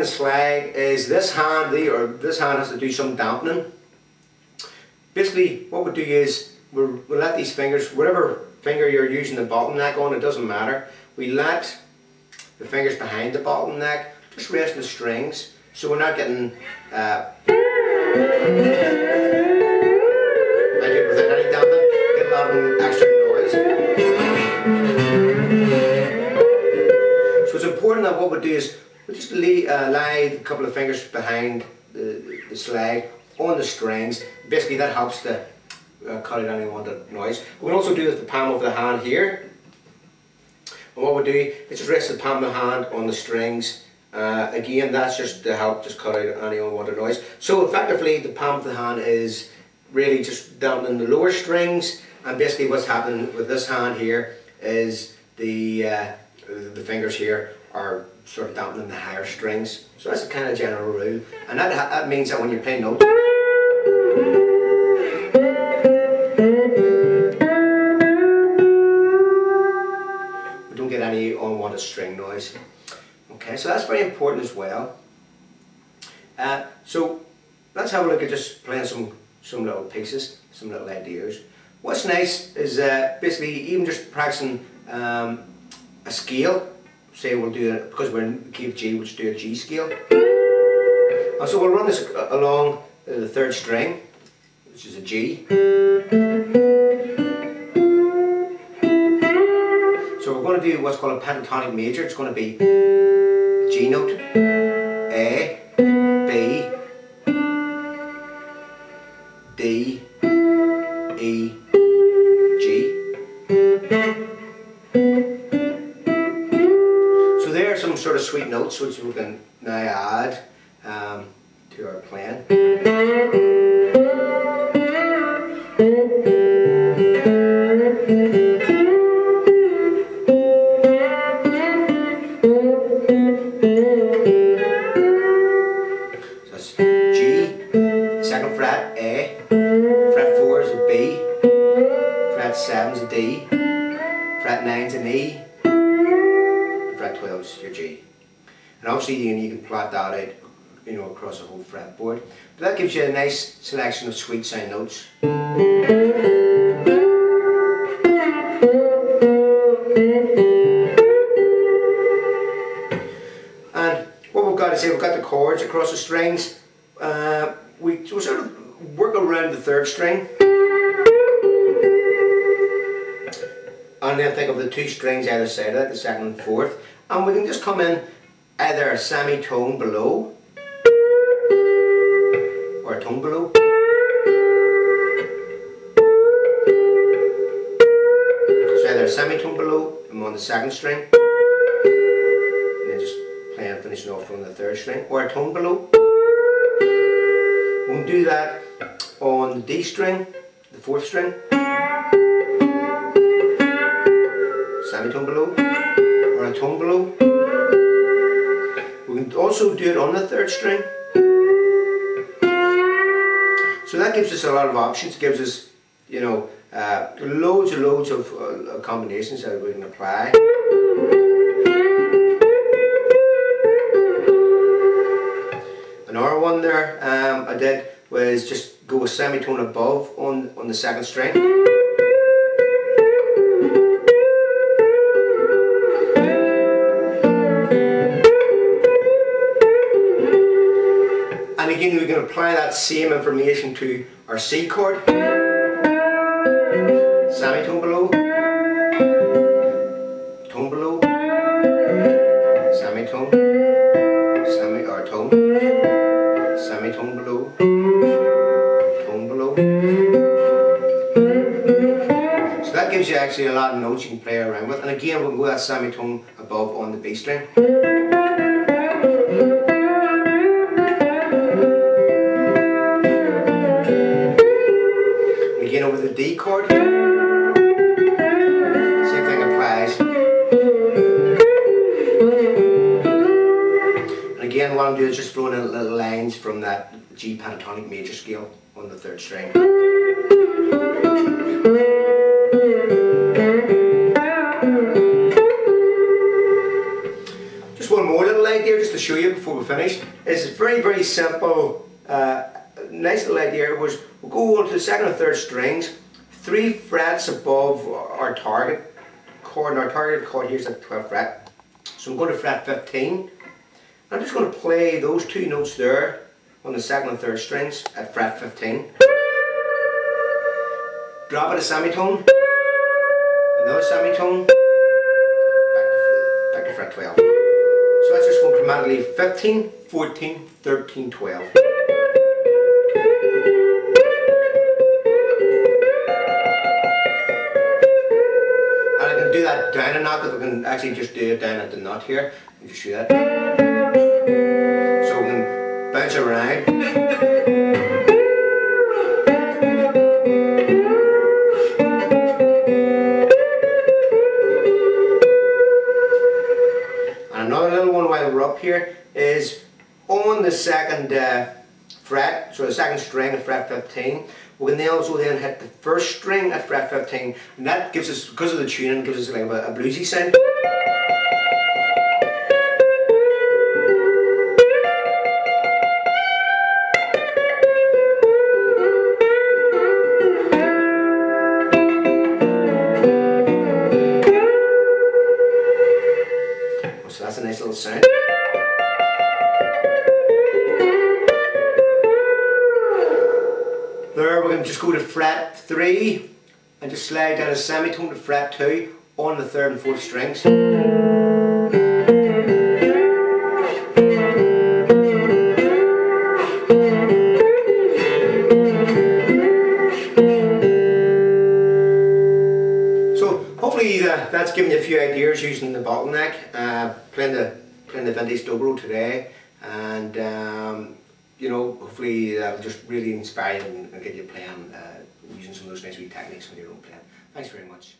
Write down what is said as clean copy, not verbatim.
the slide is this hand, this hand has to do some dampening. Basically, what we do is we'll let these fingers, whatever finger you're using the bottleneck on, it doesn't matter. We let the fingers behind the bottleneck just rest in the strings, so we're not getting without any dampening, get a lot of extra noise. So it's important that what we do is we just lie a couple of fingers behind the slide on the strings. Basically that helps to cut out any unwanted noise. We can also do it with the palm of the hand here. And what we do is just rest the palm of the hand on the strings. Again, that's just to help just cut out any unwanted noise. So effectively the palm of the hand is really just dampening the lower strings, and basically what's happening with this hand here is the fingers here are sort of dampening the higher strings. So that's a kind of general rule, and that means that when you play notes, we don't get any unwanted string noise. Okay, so that's very important as well. So let's have a look at just playing some little pieces, some little ideas. What's nice is basically even just practicing a scale. Say we'll do it, because we're in the key of G, we'll just do a G scale. And so we'll run this along the third string, which is a G. So we're going to do what's called a pentatonic major. It's going to be G note, A, B, D, E, G. So there are some sort of sweet notes which we can now add to our playing. Fret 7's a D, fret 9's an E, and fret 12's your G. And obviously you can plot that out, you know, across the whole fretboard. But that gives you a nice selection of sweet sound notes. And what we've got is we've got the chords across the strings. We sort of work around the third string. And then think of the two strings either side of it, the second and fourth, and we can just come in either a semitone below or a tone below. So either a semitone below, I'm on the second string, and then just playing and finishing off on the third string, or a tone below. We can do that on the D string, the fourth string, semitone below, or a tone below. We can also do it on the third string. So that gives us a lot of options, gives us, you know, loads and loads of combinations that we can apply. Another one there I did was just go a semitone above on the second string. And again, we can apply that same information to our C chord. Semitone below, tone below, semitone, or tone, semitone below, tone below. So that gives you actually a lot of notes you can play around with. And again, we can go that semitone above on the B string. Again over the D chord, same thing applies. And again, what I'm doing is just throwing in little lines from that G pentatonic major scale on the third string. Just one more little idea just to show you before we finish is very, very simple. Nice little idea was we'll go on to the second and third strings, 3 frets above our target chord, and our target chord here is at the 12th fret. So I'm going to fret 15. I'm just going to play those 2 notes there on the second and third strings at fret 15. Drop it a semitone, another semitone, back to fret 12. So that's just going chromatically 15, 14, 13, 12. And I can do that down a notch, but we can actually just do it down at the nut here. You just do that. So we can bounce around. And another little one while we're up here is on the second fret, so the second string at fret 15. We can then also hit the first string at fret 15, and that gives us, because of the tuning, gives us like a bluesy sound. So that's a nice little sound. There we're going to just go to fret 3 and just slide down a semitone to fret 2 on the 3rd and 4th strings. So hopefully that's given you a few ideas using the Bottleneck, playing the vintage Dobro today, and you know, hopefully that'll just really inspire you and get you playing using some of those nice wee techniques on your own playing. Thanks very much.